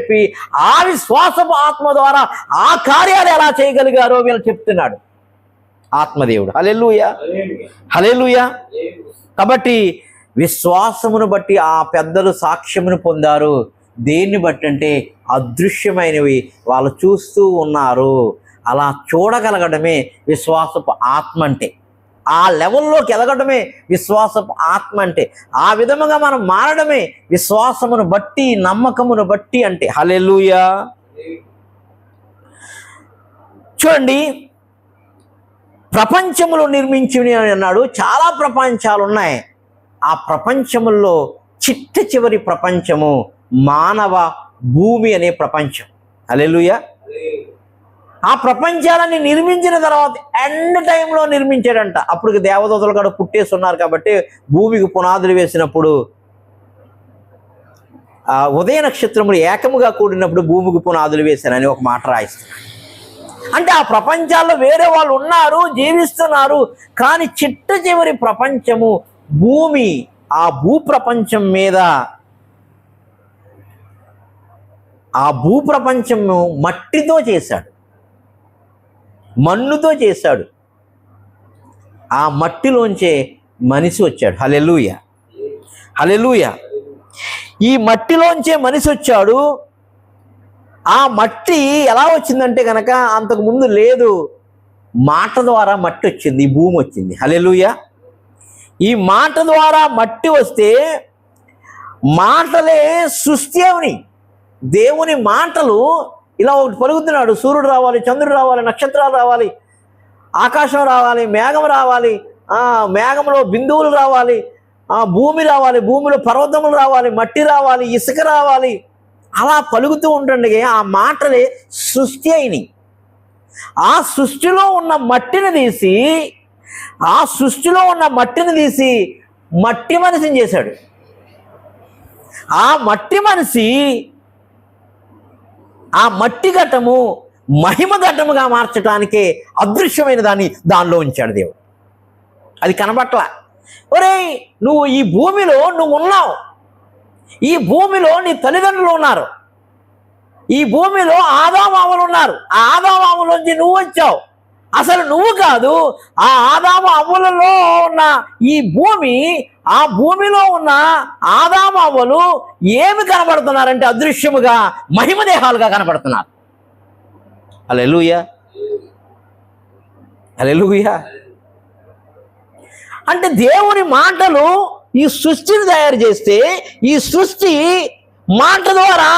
చెప్పి ఆ విశ్వాసపు ఆత్మ ద్వారా ఆ కార్యాలు ఎలా చేయగలిగారో వీళ్ళు చెప్తున్నాడు ఆత్మదేవుడు. హల్లెలూయా, హల్లెలూయా. కాబట్టి విశ్వాసమును బట్టి ఆ పెద్దలు సాక్ష్యమును పొందారు. దేన్ని బట్టి అంటే అదృశ్యమైనవి వాళ్ళు చూస్తూ ఉన్నారు. అలా చూడగలగడమే విశ్వాసపు ఆత్మ అంటే, ఆ లెవెల్లోకి ఎదగడమే విశ్వాసపు ఆత్మ అంటే, ఆ విధముగా మనం మారడమే విశ్వాసమును బట్టి నమ్మకమును బట్టి అంటే. హల్లెలూయా. చూడండి, ప్రపంచములు నిర్మించినవి అన్నాడు. చాలా ప్రపంచాలు ఉన్నాయి. ఆ ప్రపంచముల్లో చిట్ట చివరి ప్రపంచము మానవ భూమి అనే ప్రపంచం. హల్లెలూయా. ఆ ప్రపంచాలన్నీ నిర్మించిన తర్వాత ఎండ్ టైంలో నిర్మించాడంట. అప్పుడు దేవదూతలు కూడా పుట్టేసి ఉన్నారు కాబట్టి భూమికి పునాదులు వేసినప్పుడు ఆ ఉదయ నక్షత్రములు ఏకముగా కూడినప్పుడు భూమికి పునాదులు వేశారని ఒక మాట రాయిస్తున్నారు. అంటే ఆ ప్రపంచాల్లో వేరే వాళ్ళు ఉన్నారు, జీవిస్తున్నారు. కానీ చిట్ట చివరి ప్రపంచము భూమి. ఆ భూప్రపంచం మీద, ఆ భూప్రపంచము మట్టితో చేశాడు, మన్నుతో చేశాడు. ఆ మట్టిలోంచే మనిషి వచ్చాడు. హల్లెలూయా, హల్లెలూయా. ఈ మట్టిలోంచే మనిషి వచ్చాడు. ఆ మట్టి ఎలా వచ్చిందంటే కనుక అంతకుముందు లేదు, మాట ద్వారా మట్టి వచ్చింది, ఈ భూమి వచ్చింది. హల్లెలూయా. ఈ మాట ద్వారా మట్టి వస్తే మాటలే సృష్టి అవని. దేవుని మాటలు ఇలా ఒకటి పలుకుతున్నాడు. సూర్యుడు రావాలి, చంద్రుడు రావాలి, నక్షత్రాలు రావాలి, ఆకాశం రావాలి, మేఘం రావాలి, మేఘంలో బిందువులు రావాలి, భూమి రావాలి, భూమిలో పర్వతములు రావాలి, మట్టి రావాలి, ఇసుక రావాలి. అలా పలుకుతూ ఉంటుండే ఆ మాటలే సృష్టి అయినాయి. ఆ సృష్టిలో ఉన్న మట్టిని తీసి మట్టి మనిషిని చేశాడు. ఆ మట్టి మనిషి ఆ మట్టి ఘట్టము మహిమ ఘట్టముగా మార్చడానికే అదృశ్యమైన దాన్ని దానిలో ఉంచాడు దేవుడు. అది కనబట్ల. ఒరేయ్, నువ్వు ఈ భూమిలో నువ్వు ఉన్నావు, ఈ భూమిలో నీ తల్లిదండ్రులు ఉన్నారు, ఈ భూమిలో ఆదామావులు ఉన్నారు. ఆ ఆదామావులోంచి నువ్వు వచ్చావు. అసలు నువ్వు కాదు, ఆ ఆదాము అవ్వలలో ఉన్న ఈ భూమి, ఆ భూమిలో ఉన్న ఆదామవ్వలు ఏమి కనబడుతున్నారంటే అదృశ్యముగా మహిమ దేహాలుగా కనబడుతున్నారు. హల్లెలూయా, హల్లెలూయా. అంటే దేవుని మాటలు ఈ సృష్టిని తయారు చేస్తే, ఈ సృష్టి మాట ద్వారా